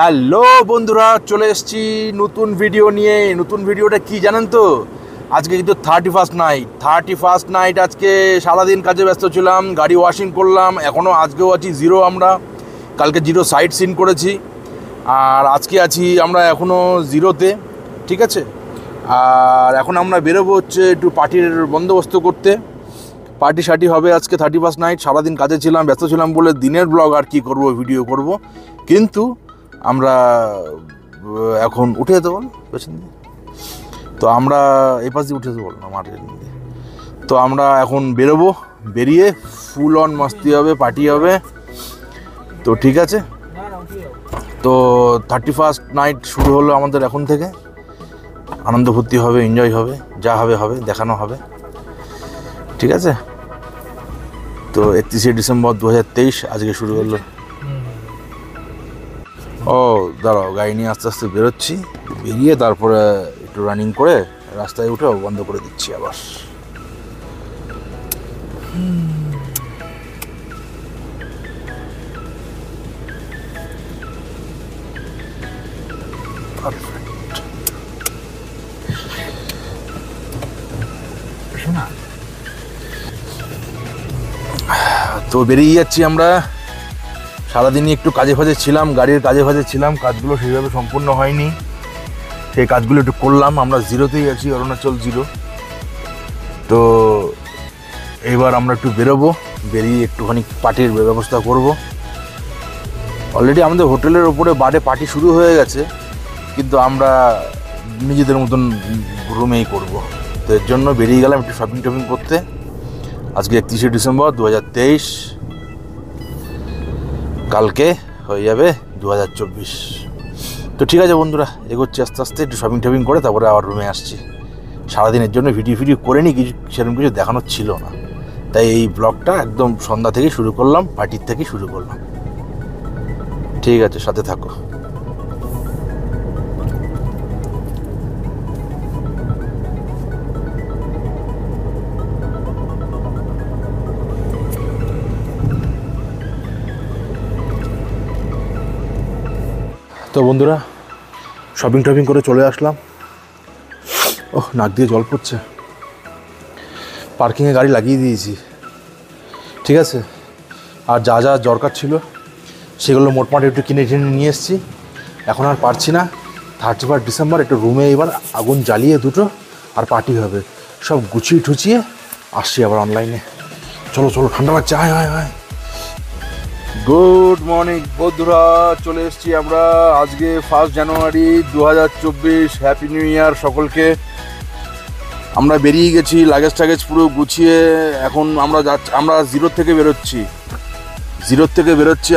Hello বন্ধুরা, চলে এসেছি নতুন ভিডিও নিয়ে। নতুন ভিডিওটা কি জানেন তো? আজকে কিন্তু 31st নাইট। আজকে সারাদিন কাজে ব্যস্ত ছিলাম, গাড়ি ওয়াশিং করলাম, এখনও আজকেও আছি জিরো। আমরা কালকে জিরো সাইট সিন করেছি, আর আজকে আছি আমরা এখনও জিরোতে, ঠিক আছে। আর এখন আমরা বেরোবো হচ্ছে একটু পার্টির বন্দোবস্ত করতে। পার্টি শার্টি হবে আজকে 31st নাইট। সারাদিন কাজে ছিলাম, ব্যস্ত ছিলাম বলে দিনের ব্লগ আর কি করব, ভিডিও করব। কিন্তু আমরা এখন উঠে যেতে বল পেছন দিয়ে, তো আমরা এই পাশ দিয়ে উঠে যেতে বল আমার। তো আমরা এখন বেরোবো, বেরিয়ে ফুল অন মাস্তি হবে, পার্টি হবে। তো ঠিক আছে, তো 31st নাইট শুরু হলো আমাদের এখন থেকে। আনন্দ ফুর্তি হবে, এনজয় হবে, যা হবে হবে, দেখানো হবে, ঠিক আছে। তো 31শে ডিসেম্বর 2023 আজকে শুরু হলো। ও দাঁড়াও, গাড়ি নিয়ে আস্তে আস্তে বেরোচ্ছি, বেরিয়ে তারপরে একটু রানিং করে রাস্তায় উঠে বন্ধ করে দিচ্ছি আবার। তো বেরিয়ে যাচ্ছি আমরা। সারাদিনই একটু কাজে ফাজে ছিলাম, গাড়ির কাজে ফাজে ছিলাম, কাজগুলো সেইভাবে সম্পূর্ণ হয়নি, সেই কাজগুলো একটু করলাম। আমরা জিরোতেই আছি, অরুণাচল জিরো। তো এইবার আমরা একটু বেরোবো, বেরিয়ে একটুখানি পার্টির ব্যবস্থা করব। অলরেডি আমাদের হোটেলের ওপরে বারে পার্টি শুরু হয়ে গেছে, কিন্তু আমরা নিজেদের মতন রুমেই করব। তো এর জন্য বেরিয়ে গেলাম একটু শপিং টপিং করতে। আজকে 31শে ডিসেম্বর 2023, কালকে হয়ে যাবে 2024। তো ঠিক আছে বন্ধুরা, এগোচ্ছি আস্তে আস্তে, একটু শপিং টপিং করে তারপরে আবার রুমে আসছি। সারাদিনের জন্য ভিডিও করে নিই, সেরকম কিছু দেখানোর ছিল না, তাই এই ব্লগটা একদম সন্ধ্যা থেকে শুরু করলাম, পার্টির থেকে শুরু করলাম। ঠিক আছে, সাথে থাকো। তো বন্ধুরা, শপিং টপিং করে চলে আসলাম। ওহ, নাক দিয়ে জল পড়ছে। পার্কিংয়ে গাড়ি লাগিয়ে দিয়েছি, ঠিক আছে। আর যা যা দরকার ছিল সেগুলো মোটমাট একটু কিনে নিয়ে এসেছি। এখন আর পারছি না। 31 ডিসেম্বর একটু রুমে এবার আগুন জ্বালিয়ে দুটো আর পার্টি হবে। সব গুছিয়ে ঠুচিয়ে আসছি আবার অনলাইনে। চলো চলো, ঠান্ডা লাগছে, আয় আয় আয়। গুড মর্নিং বন্ধুরা, চলে এসেছি আমরা। আজকে 1 জানুয়ারি 2024। হ্যাপি নিউ ইয়ার সকলকে। আমরা বেরিয়ে গেছি, লাগেজ টাগেজ পুরো গুছিয়ে। এখন আমরা জিরো থেকে বেরোচ্ছি।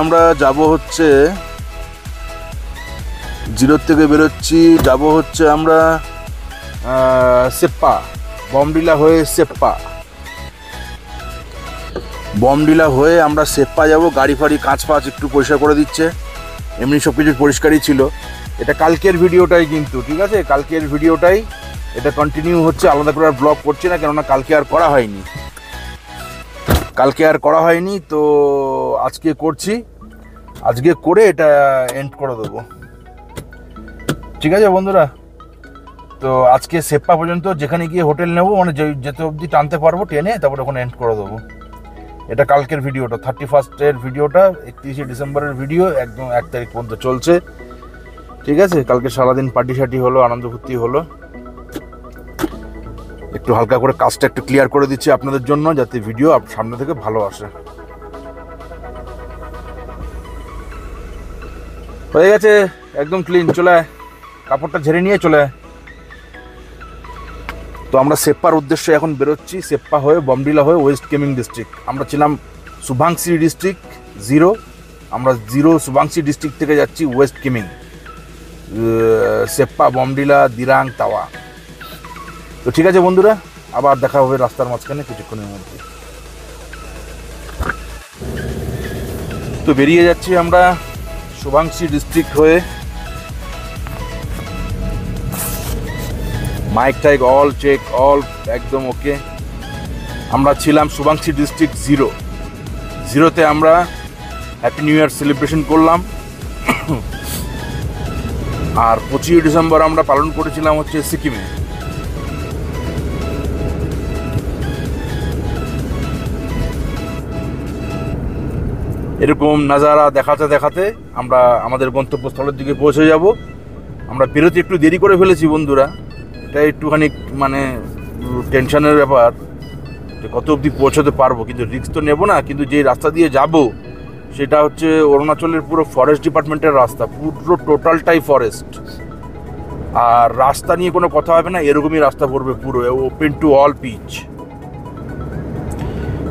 আমরা যাব হচ্ছে আমরা সেপ্পা, বমডিলা হয়ে আমরা সেপ্পা যাব। গাড়ি ফাড়ি কাঁচ ফাঁচ একটু পরিষ্কার করে দিচ্ছে, এমনি সব কিছু পরিষ্কারই ছিল। এটা কালকের ভিডিওটাই কিন্তু, ঠিক আছে, কালকের ভিডিওটাই এটা কন্টিনিউ হচ্ছে। আলাদা করে আর ব্লগ করছি না, কেননা কালকে আর করা হয়নি। তো আজকে করছি, আজকে করে এটা এন্ড করে দেবো, ঠিক আছে বন্ধুরা। তো আজকে সেপ্পা পর্যন্ত যেখানে গিয়ে হোটেল নেবো, মানে যেতে অবধি টানতে পারবো টেনে, তারপর ওখানে এন্ড করে দেবো। এটা কালকের ভিডিওটা, 31st ভিডিওটা, 31শে ডিসেম্বরের ভিডিও, একদম 1 তারিখ পর্যন্ত চলছে, ঠিক আছে। কালকে সারাদিন পার্টি শার্টি হলো, আনন্দ ফুর্তি হলো। একটু হালকা করে কাজটা একটু ক্লিয়ার করে দিচ্ছি আপনাদের জন্য, যাতে ভিডিও সামনে থেকে ভালো আসে। হয়ে গেছে একদম ক্লিন, চলে কাপড়টা ঝেড়ে নিয়ে চলে। তো আমরা সেপ্পার উদ্দেশ্যে এখন বেরোচ্ছি। সেপ্পা হয়ে বমডিলা হয়ে ওয়েস্ট কেমিং ডিস্ট্রিক্ট। আমরা ছিলাম সুবাংসি ডিস্ট্রিক্ট জিরো, আমরা জিরো সুবাংসি ডিস্ট্রিক্ট থেকে যাচ্ছি ওয়েস্ট কেমিং, সেপ্পা, বমডিলা, দিরাং, তাওয়া। তো ঠিক আছে বন্ধুরা, আবার দেখা হবে রাস্তার মাঝখানে কিছুক্ষণের মধ্যে। তো বেরিয়ে যাচ্ছি আমরা সুবাংসি ডিস্ট্রিক্ট হয়ে। মাইক টাইক অল চেক, অল একদম ওকে। আমরা ছিলাম সুবাংসি ডিস্ট্রিক্ট জিরোতে। আমরা হ্যাপি নিউ ইয়ার সেলিব্রেশন করলাম। আর 25 ডিসেম্বর আমরা পালন করেছিলাম হচ্ছে সিকিমে। এরকম নাজারা দেখাতে দেখাতে আমরা আমাদের গন্তব্যস্থলের দিকে পৌঁছে যাব। আমরা বেরোতে একটু দেরি করে ফেলেছি বন্ধুরা, এটা একটুখানি মানে টেনশনের ব্যাপার যে কত অবধি পৌঁছতে পারবো, কিন্তু রিস্ক তো নেব না। কিন্তু যে রাস্তা দিয়ে যাব সেটা হচ্ছে অরুণাচলের পুরো ফরেস্ট ডিপার্টমেন্টের রাস্তা, পুরো টোটালটাই ফরেস্ট। আর রাস্তা নিয়ে কোনো কথা হবে না, এরকমই রাস্তা পড়বে, পুরো ওপেন টু অল পিচ।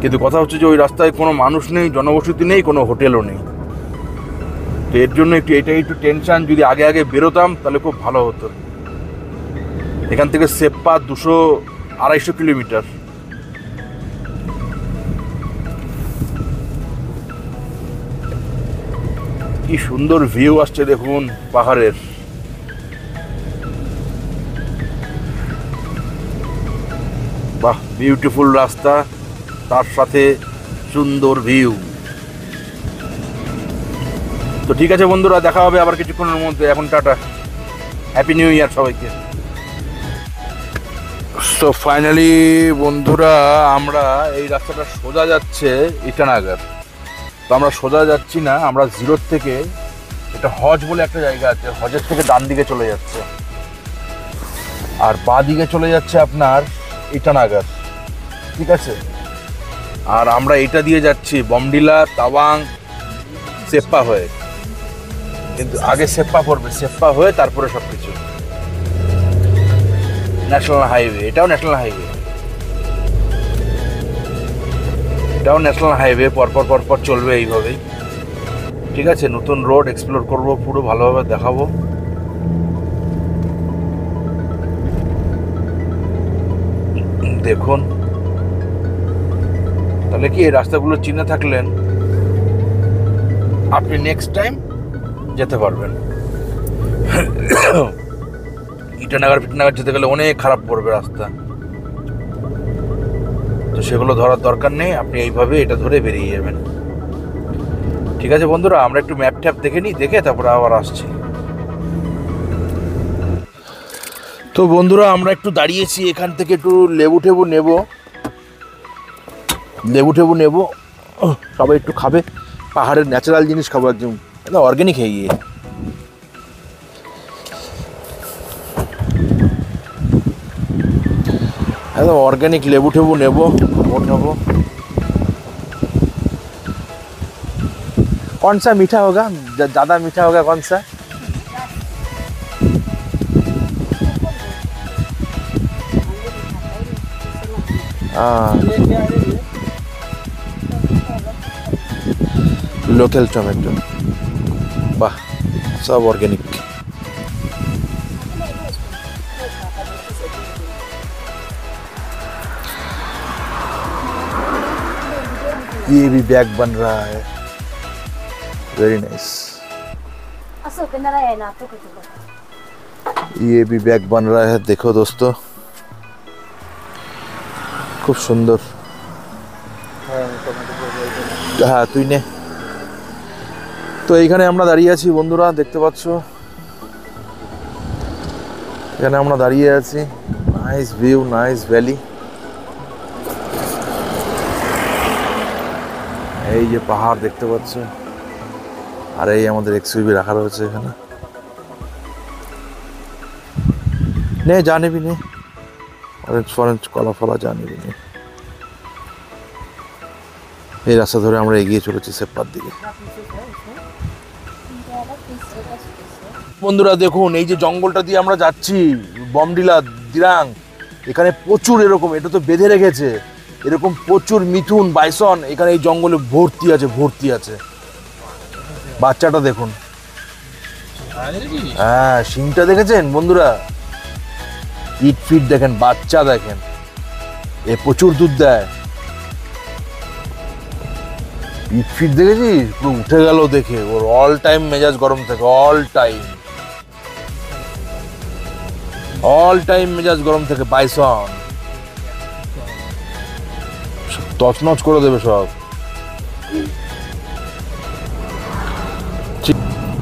কিন্তু কথা হচ্ছে যে ওই রাস্তায় কোনো মানুষ নেই, জনবসতি নেই, কোনো হোটেলও নেই। তো এর জন্য এটাই একটু টেনশন। যদি আগে আগে বেরোতাম তাহলে খুব ভালো হতো। এখান থেকে সেপ্পা 200-250 কিলোমিটার। কি সুন্দর ভিউ আসছে দেখুন পাহাড়ের। বাহ, বিউটিফুল রাস্তা, তার সাথে সুন্দর ভিউ। তো ঠিক আছে বন্ধুরা, দেখা হবে আবার কিছুক্ষণের মধ্যে। এখন টাটা, হ্যাপি নিউ ইয়ার সবাইকে। সো ফাইনালি বন্ধুরা, আমরা এই রাস্তাটা সোজা যাচ্ছে ইটানাগর। তো আমরা সোজা যাচ্ছি না, আমরা জিরোর থেকে, এটা হজ বলে একটা জায়গা আছে, হজের থেকে ডান দিকে চলে যাচ্ছে, আর বাঁ দিকে চলে যাচ্ছে আপনার ইটানাগর, ঠিক আছে। আর আমরা এটা দিয়ে যাচ্ছি বমডিলা, তাওয়াং, সেপ্পা হয়ে। কিন্তু আগে সেপ্পা পড়বে, সেপ্পা হয়ে তারপরে সব কিছু। ন্যাশনাল হাইওয়ে, এটাও ন্যাশনাল হাইওয়ে, এটাও ন্যাশনাল হাইওয়ে, পরপর পরপর চলবে এইভাবেই, ঠিক আছে। নতুন রোড এক্সপ্লোর করবো, পুরো ভালোভাবে দেখাবো। দেখুন তাহলে কি এই রাস্তাগুলো চিনে থাকলেন আপনি নেক্সট টাইম যেতে পারবেন। ইটানাগর ফিটানাগর যেতে গেলে অনেক খারাপ পড়বে রাস্তা, তো সেগুলো ধরার দরকার নেই, আপনি এইভাবে এটা ধরে বেরিয়ে যাবেন, ঠিক আছে বন্ধুরা। আমরা একটু ম্যাপ ট্যাপ দেখে নিই, দেখে তারপরে আবার আসছি। তো বন্ধুরা, আমরা একটু দাঁড়িয়েছি, এখান থেকে একটু লেবু টেবু নেব, সবাই একটু খাবে, পাহাড়ের ন্যাচারাল জিনিস খাবো, একদম অর্গ্যানিক হয়ে গিয়ে। একদম অর্গ্যানিক লেবু টেবু নেবো। कौन सा मीठा होगा, ज़्यादा मीठा होगा कौन सा? लोकल टोमेटो, वाह, सब ऑर्गेनिक। ये भी बैग बन रहा है, वेरी नाइस। ये भी बैग बन रहा है, देखो दोस्तों, खूब सुंदर। হ্যাঁ তুই নে। তো এইখানে আমরা দাঁড়িয়ে আছি বন্ধুরা, দেখতে পাচ্ছ, এখানে আমরা দাঁড়িয়ে আছি, নাইস ভিউ, নাইস ভ্যালি। এই যে পাহাড় দেখতে পাচ্ছ, আর এই আমাদের এক্সইউভি রাখা রয়েছে এখানে। নে যা নিবি নে, অরেঞ্জ ফরেঞ্জ কলা ফলা যা নিবি নে। এই রাস্তা ধরে আমরা এগিয়ে চলেছি সেপ্পার দিকে। বন্ধুরা দেখুন, এই যে জঙ্গলটা দিয়ে আমরা যাচ্ছি, বমডিলা দিরাং, এখানে প্রচুর এরকম, এটা তো বেঁধে রেখেছে, এরকম প্রচুর মিথুন, বাইসন এখানে এই জঙ্গলে ভর্তি আছে। বাচ্চাটা দেখুন, হ্যাঁ শিংটা দেখেছেন বন্ধুরা, ইট ফিট দেখেন, বাচ্চা দেখেন, এ প্রচুর দুধ দেয়। ইট ফিট দেখেছিস, পুরো উঠে গেল দেখে, ওর অল টাইম মেজাজ গরম থাকে, অল টাইম মেজাজ গরম থাকে। বাইসন তছনছ করে দেবে সব।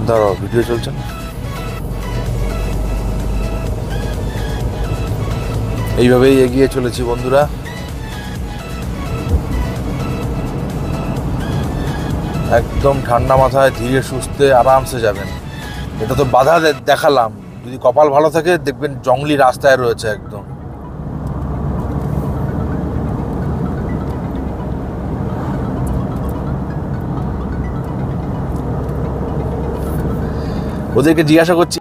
দাঁড়াও, ভিডিও চলছে না। এইভাবেই এগিয়ে চলেছি বন্ধুরা। একদম ঠান্ডা মাথায় ধীরে সুস্থে আরামসে যাবেন। এটা তো বাধা দেখালাম, যদি কপাল ভালো থাকে দেখবেন জঙ্গলি রাস্তায় রয়েছে একদম। ওদেরকে জিজ্ঞাসা করছি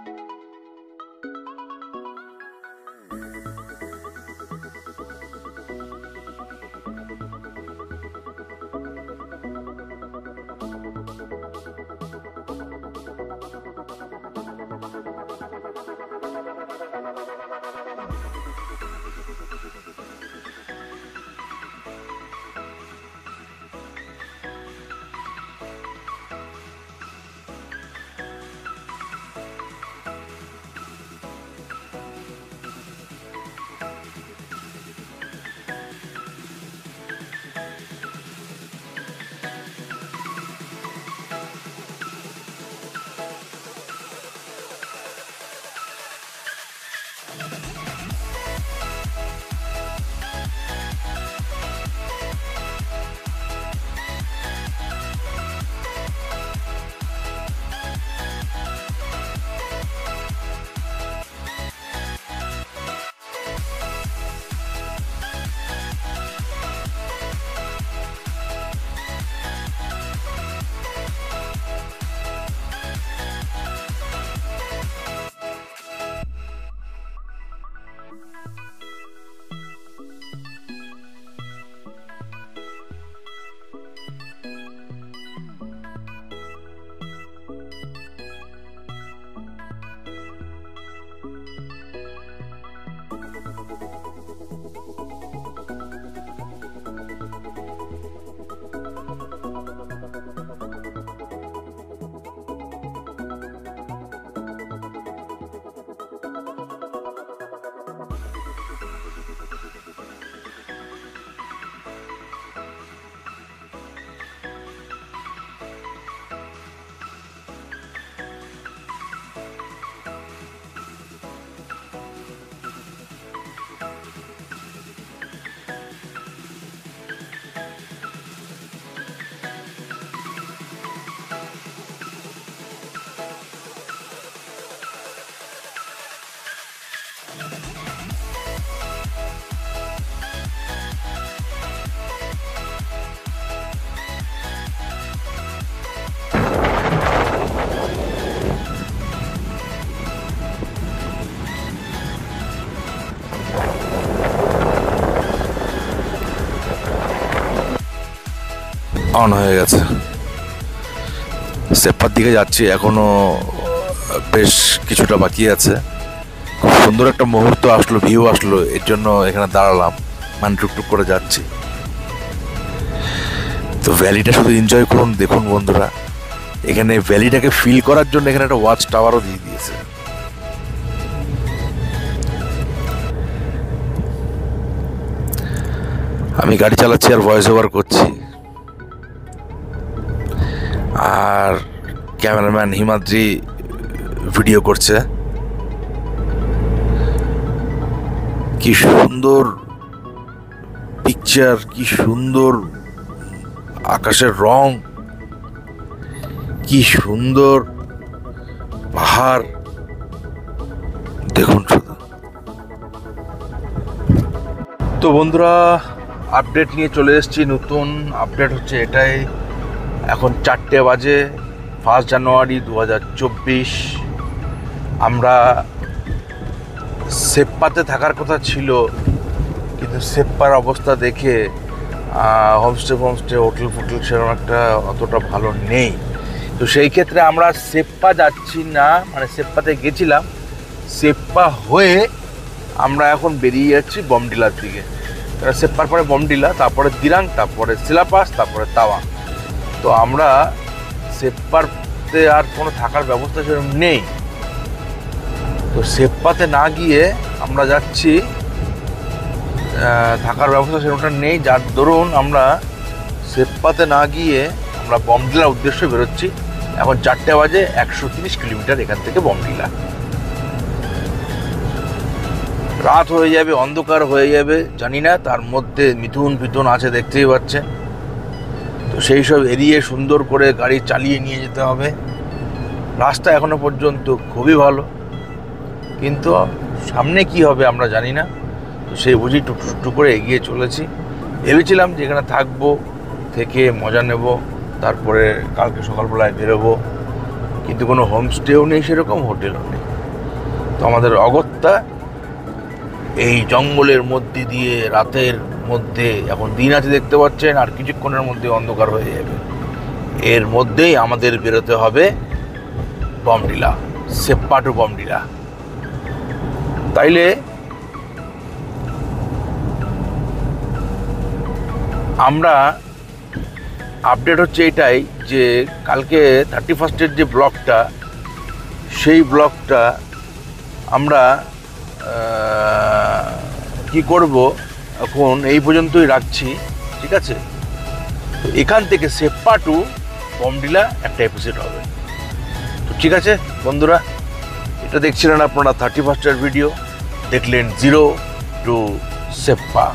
অন হয়ে গেছে। সেপ্পার দিকে যাচ্ছি, এখনো বেশ কিছুটা বাকি আছে। খুব সুন্দর একটা মুহূর্ত আসলো, ভিউ আসলো, এর জন্য এখানে দাঁড়ালাম, মানে টুকটুক করে যাচ্ছি। তো ভ্যালিটা শুধু এনজয় করুন। দেখুন বন্ধুরা, এখানে ভ্যালিটাকে ফিল করার জন্য এখানে একটা ওয়াচ টাওয়ারও দিয়ে দিয়েছে। আমি গাড়ি চালাচ্ছি আর ভয়েস ওভার করছি, আর ক্যামেরাম্যান হিমাদ্রি ভিডিও করছে। কি সুন্দর পিকচার, কি সুন্দর আকাশের রং, কি সুন্দর পাহাড়, দেখুন শুধু। তো বন্ধুরা, আপডেট নিয়ে চলে এসেছি। নতুন আপডেট হচ্ছে এটাই, এখন 4টে বাজে, 1 জানুয়ারি 2024। আমরা সেপ্পাতে থাকার কথা ছিল, কিন্তু সেপ্পার অবস্থা দেখে হোমস্টে হোটেল সেরকম একটা অতটা ভালো নেই। তো সেই ক্ষেত্রে আমরা সেপ্পা যাচ্ছি না, মানে সেপ্পাতে গেছিলাম, সেপ্পা হয়ে আমরা এখন বেরিয়ে যাচ্ছি বমডিলার দিকে। সেপ্পার পরে বমডিলা, তারপরে দিরাং, তারপরে সিলাপাস, তারপরে তাওয়াং। তো আমরা সেপ্পাতে আর কোনো থাকার ব্যবস্থা সেরকম নেই। তো সেপ্পাতে না গিয়ে আমরা যাচ্ছি, থাকার ব্যবস্থা সেরকমটা নেই, যার দরুন আমরা সেপ্পাতে না গিয়ে আমরা বমডিলার উদ্দেশ্যে বেরোচ্ছি। এখন 4টে বাজে, 130 কিলোমিটার এখান থেকে বমডিলা। রাত হয়ে যাবে, অন্ধকার হয়ে যাবে, জানি না। তার মধ্যে মিথুন ফিথুন আছে, দেখতেই পাচ্ছেন। তো সেই সব এড়িয়ে সুন্দর করে গাড়ি চালিয়ে নিয়ে যেতে হবে। রাস্তা এখনো পর্যন্ত খুবই ভালো, কিন্তু সামনে কি হবে আমরা জানি না। তো সেই বুঝি টুকটুক করে এগিয়ে চলেছি। ভেবেছিলাম যে এখানে থাকবো, থেকে মজা নেব, তারপরে কালকে সকালবেলায় বেরোবো, কিন্তু কোনো হোমস্টেও নেই, সেরকম হোটেলও নেই। তো আমাদের অগত্যা এই জঙ্গলের মধ্যে দিয়ে রাতের মধ্যে, এখন দিন আছে দেখতে পাচ্ছেন, আর কিছুক্ষণের মধ্যে অন্ধকার হয়ে যাবে, এর মধ্যেই আমাদের বেরোতে হবে বমডিলা, সেপ্পা টু বমডিলা। তাইলে আমরা আপডেট হচ্ছে এটাই যে কালকে 31 যে ব্লগটা, সেই ব্লগটা আমরা কি করব এখন এই পর্যন্তই রাখছি, ঠিক আছে? তো এখান থেকে সেপ্পা টু বমডিলা একটা এপিসোড হবে। তো ঠিক আছে বন্ধুরা, এটা দেখছিলেন আপনারা 31 ভিডিও, দেখলেন 0 টু সেপ্পা।